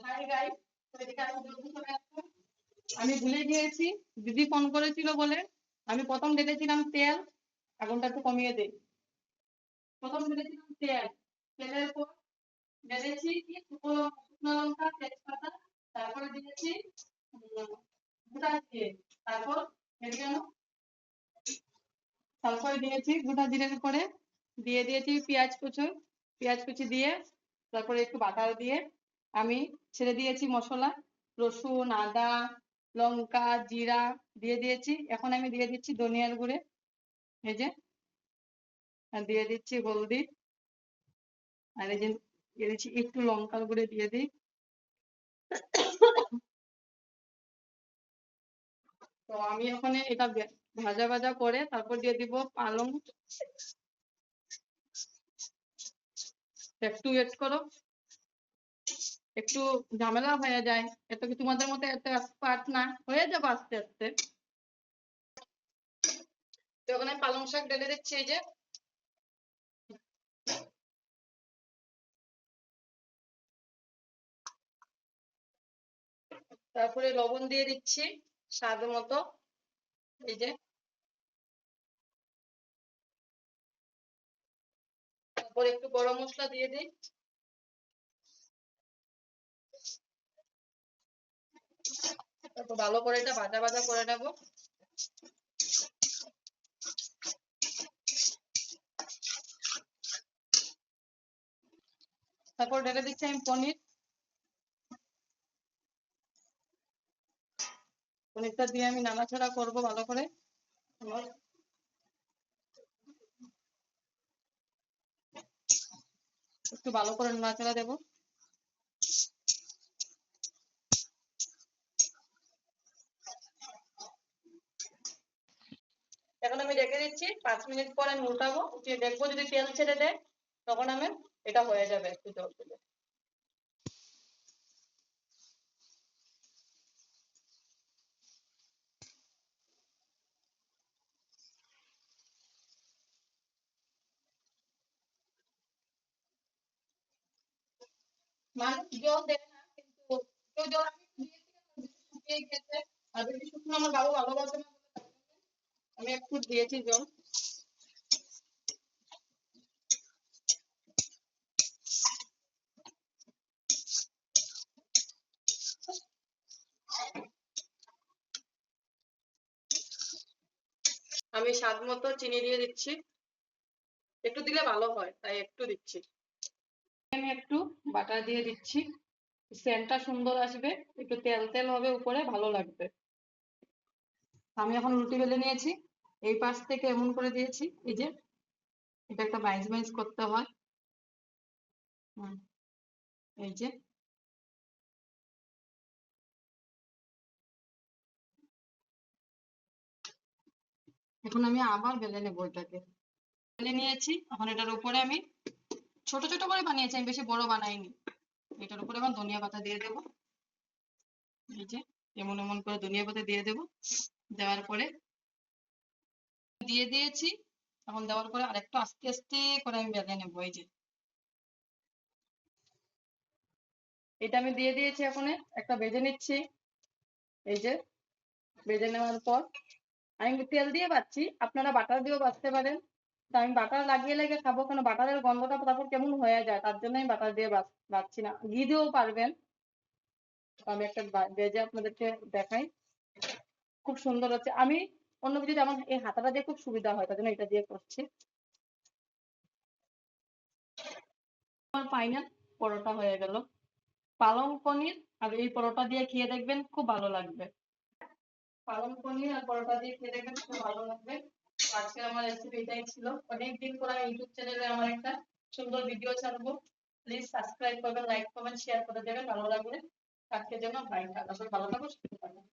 Hi guys, তো এদিকে আমি জলদি চলে আসলাম। আমি ভুলে গিয়েছি, দিদি ফোন করেছিল বলে আমি প্রথম ঢেলেছিলাম তেল। আগুনটা একটু কমিয়ে দে। প্রথম ঢেলেছিলাম তেল, তেলের পর ঢেলেছি কি শুকনো শুকনো লঙ্কা, তেজপাতা, তারপরে দিয়েছি গোটা জিরে, তারপর কেন তারপরে দিয়েছি গোটা জিরের পরে দিয়ে দিয়েছি পেঁয়াজ কুচি, পেঁয়াজ কুচি দিয়ে তারপরে একটু বাটার দিয়ে আমি ছেড়ে দিয়েছি মশলা, রসুন, আদা, লঙ্কা, জিরা দিয়ে দিয়েছি। এখন আমি দিয়ে দিচ্ছি ধনিয়ার গুঁড়ে, এই যে, আর দিয়ে দিচ্ছি হলদি, আর এই যে দিয়ে দিচ্ছি একটু লঙ্কার গুঁড়ে দিয়ে দিই। তো আমি ওখানে এটা ভাজা ভাজা করে তারপর দিয়ে দিব পালং। একটু ওয়েট করো, একটু ঝামেলা হয়ে যায়, এত কি তোমাদের মতো এত এক্সপার্ট না, হয়ে যাবে আস্তে আস্তে। তো ওখানে পালং শাক ঢেলে দিচ্ছি, এই যে, তারপরে লবণ দিয়ে দিচ্ছি স্বাদ মতো, এই যে, তারপর একটু গরম মশলা দিয়ে দিই। তারপর ভালো করে এটা ভাজা ভাজা করে নেব। তারপর ঢেলে দিচ্ছি আমি পনির, পনিরটা দিয়ে আমি নাড়াচাড়া করবো ভালো করে। একটু ভালো করে নাড়াচাড়া দেবো। এখন আমি রেখে দিচ্ছি, 5 মিনিট পরে আমি উঠাবো, উঠিয়ে দেখবো যদি তেল ছেড়ে দেয় তখন আমি এটা হয়ে যাবে একটু জল দিলে। মানুষ জল দেয় না, কিন্তু কেউ জল আমি দিয়েছি, শুকিয়ে গেছে। আর বেশি শুকনো আমার বাবু ভালোবাসে না, আমি একটু দিয়েছি জল। আমি স্বাদ মতো চিনি দিয়ে দিচ্ছি, একটু দিলে ভালো হয় তাই একটু দিচ্ছি। আমি একটু বাটার দিয়ে দিচ্ছি, সেন্টটা সুন্দর আসবে, একটু তেল তেল হবে উপরে, ভালো লাগবে। আমি এখন রুটি বেলে নিয়েছি, এই পাশ থেকে এমন করে দিয়েছি, এই যে, এটা একটা বাইজ বাইজ করতে হয়। এই যে, এখন আমি আবার বেলে নেবো এটাকে। বেলে নিয়েছি, এখন এটার উপরে আমি ছোট ছোট করে বানিয়েছি, আমি বেশি বড় বানাইনি। এটার উপরে আমার ধনিয়া পাতা দিয়ে দেবো, এই যে, এমন এমন করে ধনিয়া পাতা দিয়ে দেবো। দেওয়ার পরে দিয়ে দিয়েছি, এখন দেওয়ার পরে আরেকটু আস্তে আস্তে করে আমি বেলে নেবো, এই যে, এটা আমি দিয়ে দিয়েছি। এখন একটা ভেজে নিচ্ছি, এই যে, ভেজে নেওয়ার পর আমি তেল দিয়ে বাচ্ছি, আপনারা বাটার দিয়েও বাছতে পারেন। তা আমি বাটার লাগিয়ে লাগিয়ে খাবো, কারণ বাটারের গন্ধটা তারপর কেমন হয়ে যায়, তার জন্য আমি বাটার দিয়ে বাছছি না। ঘি দিয়েও পারবেন। আমি একটা ভেজে আপনাদেরকে দেখাই, খুব সুন্দর হচ্ছে। আমি অন্য কিছু, যেমন এই হাতাটা দিয়ে খুব সুবিধা হয়, তার জন্য এটা দিয়ে করছি। আমার ফাইনাল পরোটা হয়ে গেল, পালং পনির আর এই পরোটা দিয়ে খেয়ে দেখবেন, খুব ভালো লাগবে। পালং পনির আর পরোটা দিয়ে খেয়ে দেখবেন, খুব ভালো লাগবে। আজকে আমার রেসিপি এটাই ছিল। অনেকদিন পর আমি ইউটিউব চ্যানেলে আমার একটা সুন্দর ভিডিও ছাড়বো। প্লিজ সাবস্ক্রাইব করবেন, লাইক করবেন, শেয়ার করে দেবেন ভালো লাগলে। আজকের জন্য বাই, ভালো থাকো, সুস্থ থাকো।